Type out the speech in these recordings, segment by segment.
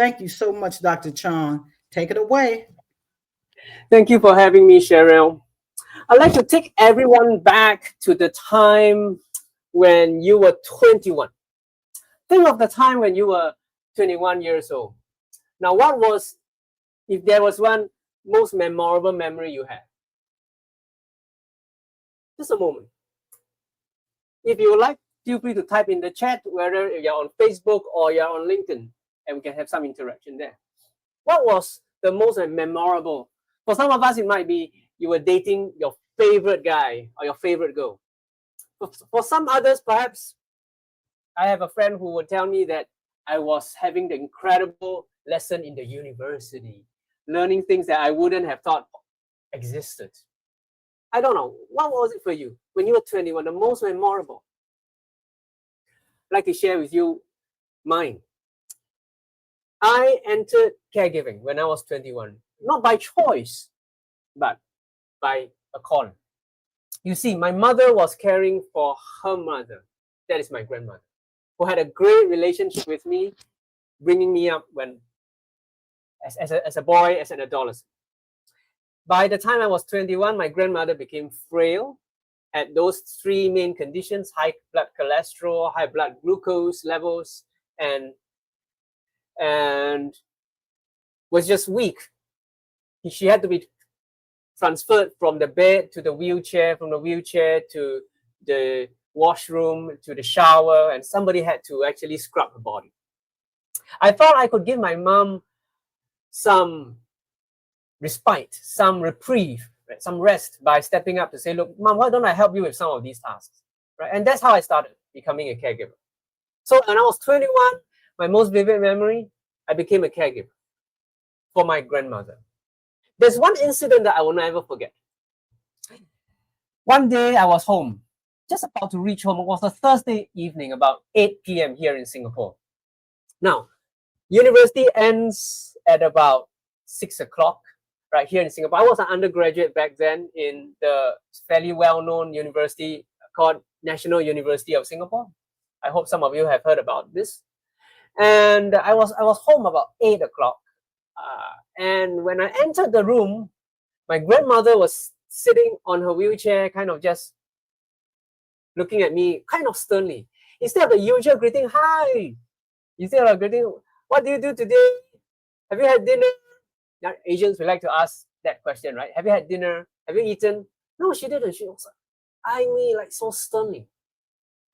Thank you so much, Dr. Chong. Take it away. Thank you for having me, Cheryl. I'd like to take everyone back to the time when you were 21. Think of the time when you were 21 years old. Now, what was, if there was one most memorable memory you had? Just a moment. If you would like, feel free to type in the chat, whether you're on Facebook or you're on LinkedIn, and we can have some interaction there. What was the most memorable? For some of us, it might be you were dating your favorite guy or your favorite girl. For some others, perhaps I have a friend who would tell me that I was having the incredible lesson in the university, learning things that I wouldn't have thought existed. I don't know. What was it for you when you were 21, the most memorable? I'd like to share with you mine. I entered caregiving when I was 21, not by choice, but by a call. You see, my mother was caring for her mother. That is my grandmother, who had a great relationship with me, bringing me up as a boy, as an adolescent. By the time I was 21, my grandmother became frail, had those three main conditions: high blood cholesterol, high blood glucose levels, and was just weak. She had to be transferred from the bed to the wheelchair, from the wheelchair to the washroom, to the shower, and somebody had to actually scrub her body. I thought I could give my mom some respite, some reprieve, right, some rest by stepping up to say, look, Mom, why don't I help you with some of these tasks? Right? And that's how I started becoming a caregiver. So when I was 21, my most vivid memory, I became a caregiver for my grandmother. There's one incident that I will never forget. One day I was home, just about to reach home. It was a Thursday evening, about 8 p.m. here in Singapore. Now, university ends at about 6 o'clock, right here in Singapore. I was an undergraduate back then in the fairly well-known university called National University of Singapore. I hope some of you have heard about this. And I was home about 8 o'clock. And when I entered the room, my grandmother was sitting on her wheelchair, kind of just looking at me kind of sternly. Instead of the usual greeting, hi, instead of greeting, what do you do today? Have you had dinner? Now, Asians, we like to ask that question, right? Have you had dinner? Have you eaten? No, she didn't. She was eyeing me like so sternly.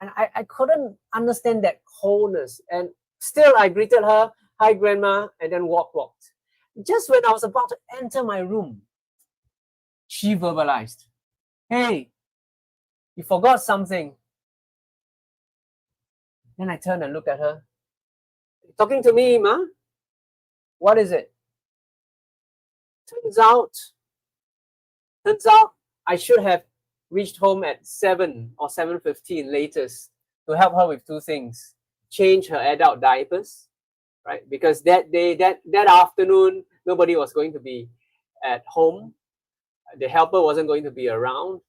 And I couldn't understand that coldness. And still I greeted her, hi grandma, and then walked. Just when I was about to enter my room, she verbalized, hey, you forgot something. Then I turned and looked at her. Talking to me, Ma? What is it? Turns out I should have reached home at 7 or 7:15 latest to help her with two things. Change her adult diapers, right? Because that day, that afternoon, nobody was going to be at home. The helper wasn't going to be around.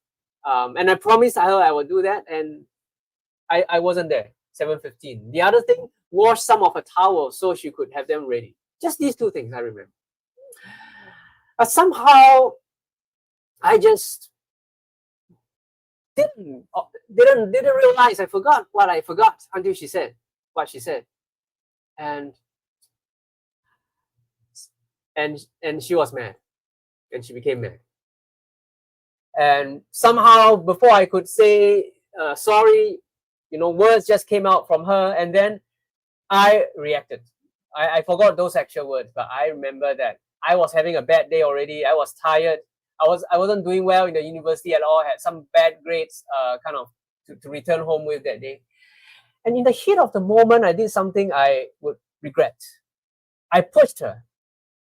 And I promised her I would do that, and I wasn't there, 7:15. The other thing, wash some of her towels so she could have them ready. Just these two things I remember. But somehow, I just didn't realize I forgot what I forgot until she said what she said. And she was mad, and she became mad. And somehow, before I could say sorry, words just came out from her, and then I reacted. I forgot those actual words, but I remember that I was having a bad day already. I was tired. I wasn't doing well in the university at all. I had some bad grades, kind of to return home with that day. And in the heat of the moment, I did something I would regret. I pushed her.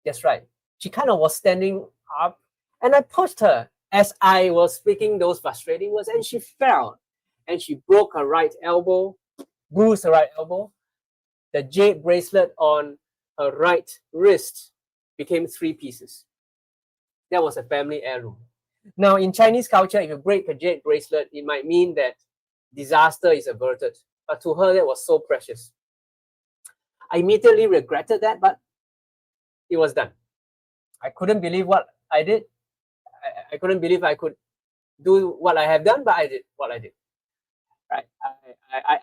That's right. She kind of was standing up, and I pushed her as I was speaking those frustrating words, and she fell, and she broke her right elbow, bruised her right elbow. The jade bracelet on her right wrist became 3 pieces. That was a family heirloom. Now, in Chinese culture, if you break a jade bracelet, it might mean that disaster is averted. But to her, that was so precious. I immediately regretted that, but it was done. I couldn't believe what I did. I couldn't believe I could do what I have done, but I did what I did. Right?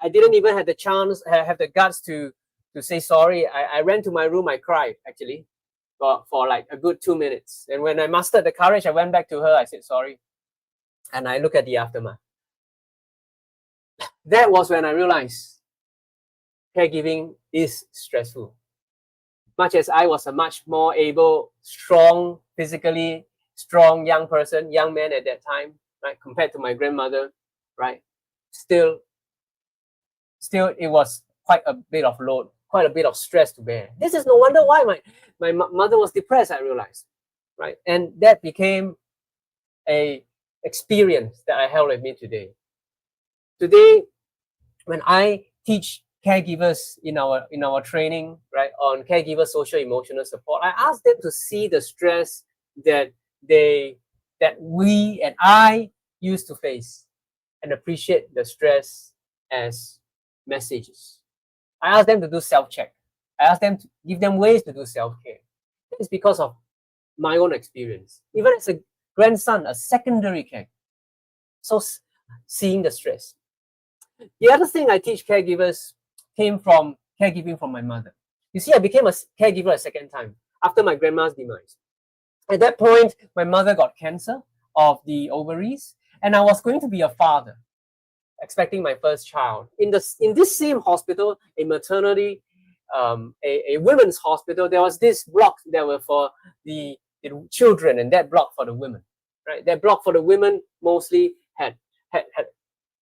I didn't even have the chance, have the guts to say sorry. I ran to my room. I cried actually for like a good 2 minutes. And when I mustered the courage, I went back to her. I said sorry, and I look at the aftermath. That was when I realized caregiving is stressful. Much as I was a much more able, strong, physically strong young person, young man at that time, right, compared to my grandmother, right, still it was quite a bit of load, quite a bit of stress to bear. This is no wonder why my mother was depressed, I realized, right? And that became a experience that I held with me today. Today, when I teach caregivers in our training, right, on caregiver social emotional support, I ask them to see the stress that we and I used to face, and appreciate the stress as messages. I ask them to do self-check. I ask them to give them ways to do self-care. It's because of my own experience. Even as a grandson, a secondary care. So seeing the stress. The other thing I teach caregivers came from caregiving from my mother. You see, I became a caregiver a second time after my grandma's demise. At that point, my mother got cancer of the ovaries, and I was going to be a father, expecting my first child. In this same hospital, a maternity, a women's hospital, there was this block that were for the children, and that block for the women. Right, that block for the women mostly had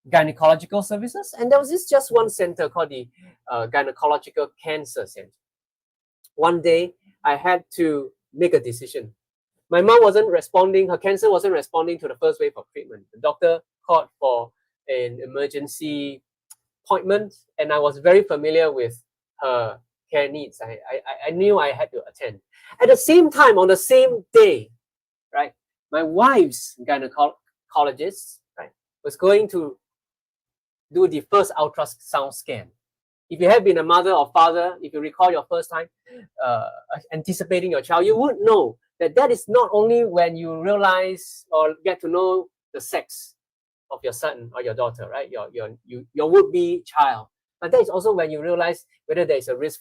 gynecological services, and there was just one center called the gynecological cancer center. One day, I had to make a decision. My mom wasn't responding, her cancer wasn't responding to the first wave of treatment. The doctor called for an emergency appointment, and I was very familiar with her care needs. I knew I had to attend. At the same time, on the same day, right, my wife's gynecologist, right, was going to do the first ultrasound scan. If you have been a mother or father, if you recall your first time anticipating your child, you would know that is not only when you realize or get to know the sex of your son or your daughter, right? Your would-be child. But that is also when you realize whether there is a risk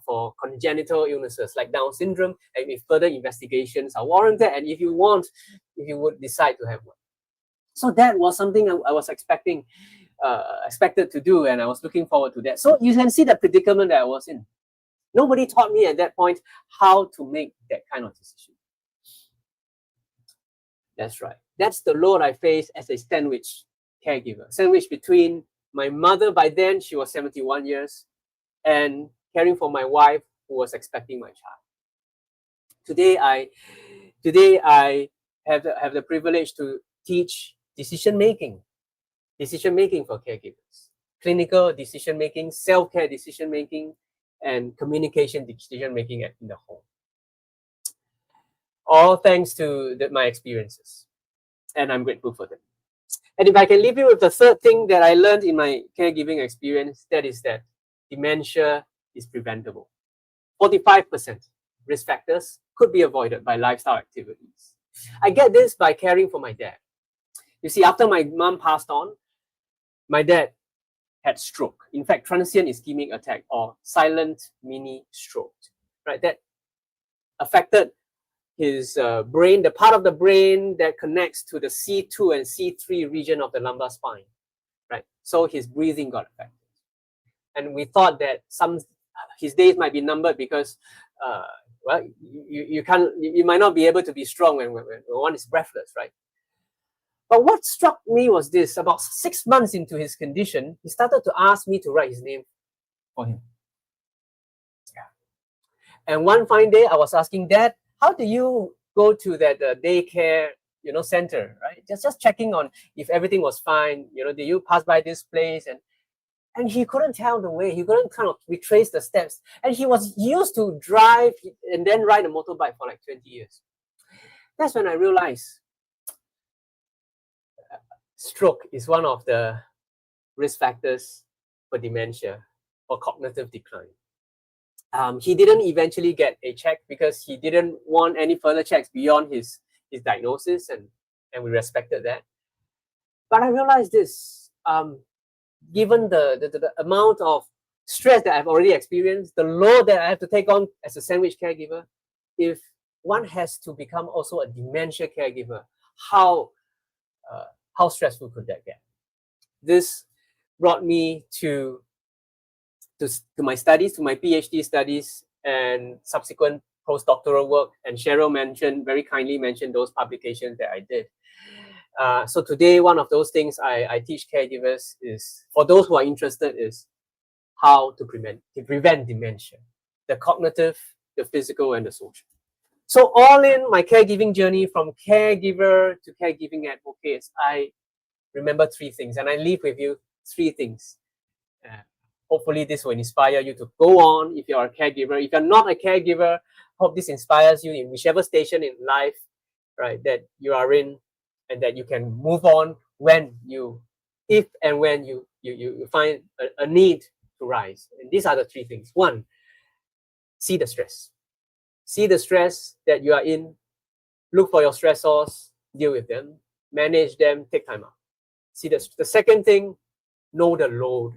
for congenital illnesses like Down syndrome, and if further investigations are warranted, and if you would decide to have one. So that was something I was expected to do, and I was looking forward to that. So you can see the predicament that I was in. Nobody taught me at that point how to make that kind of decision. That's right. That's the load I faced as a sandwich caregiver. Sandwich between my mother, by then she was 71 years, and caring for my wife who was expecting my child. Today I have the privilege to teach decision making for caregivers, clinical decision making, self-care decision making, and communication decision making in the home. All thanks to my experiences, and I'm grateful for them. And if I can leave you with the third thing that I learned in my caregiving experience, that is that dementia is preventable. 45% risk factors could be avoided by lifestyle activities. I get this by caring for my dad. You see, after my mom passed on, my dad had stroke. In fact, transient ischemic attack, or silent mini stroke, right? That affected his brain, the part of the brain that connects to the C2 and C3 region of the lumbar spine, right? So his breathing got affected. And we thought that his days might be numbered because, well, you might not be able to be strong when one is breathless, right? But what struck me was this: about 6 months into his condition, he started to ask me to write his name for him. Yeah. And one fine day, I was asking, Dad, how do you go to that daycare, center, right? Just checking on if everything was fine. Did you pass by this place? And he couldn't tell the way. He couldn't kind of retrace the steps. And he was used to drive and then ride a motorbike for like 20 years. That's when I realized stroke is one of the risk factors for dementia or cognitive decline. He didn't eventually get a check because he didn't want any further checks beyond his diagnosis, and we respected that. But I realized this, given the amount of stress that I've already experienced, the load that I have to take on as a sandwich caregiver, if one has to become also a dementia caregiver, how stressful could that get? This brought me to my studies, to my PhD studies, and subsequent postdoctoral work. And Cheryl very kindly mentioned those publications that I did. So today, one of those things I teach caregivers is, for those who are interested, is how to prevent dementia, the cognitive, the physical, and the social. So all in my caregiving journey, from caregiver to caregiving advocates, I remember three things, and I leave with you three things. Hopefully this will inspire you to go on if you're a caregiver. If you're not a caregiver, hope this inspires you in whichever station in life, right, that you are in, and that you can move on if and when you find a need to rise. And these are the three things. One, see the stress. See the stress that you are in. Look for your stressors, deal with them, manage them, take time out. See the second thing, know the load.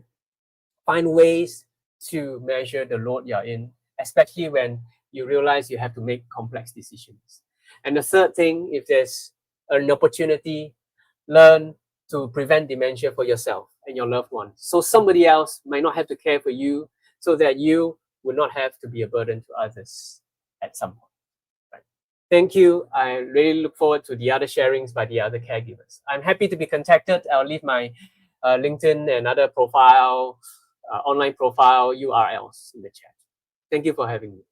Find ways to measure the load you're in, especially when you realize you have to make complex decisions. And the third thing, if there's an opportunity, learn to prevent dementia for yourself and your loved ones, so somebody else might not have to care for you, so that you would not have to be a burden to others at some point. Right. Thank you. I really look forward to the other sharings by the other caregivers. I'm happy to be contacted. I'll leave my LinkedIn and other profile, online profile URLs in the chat. Thank you for having me.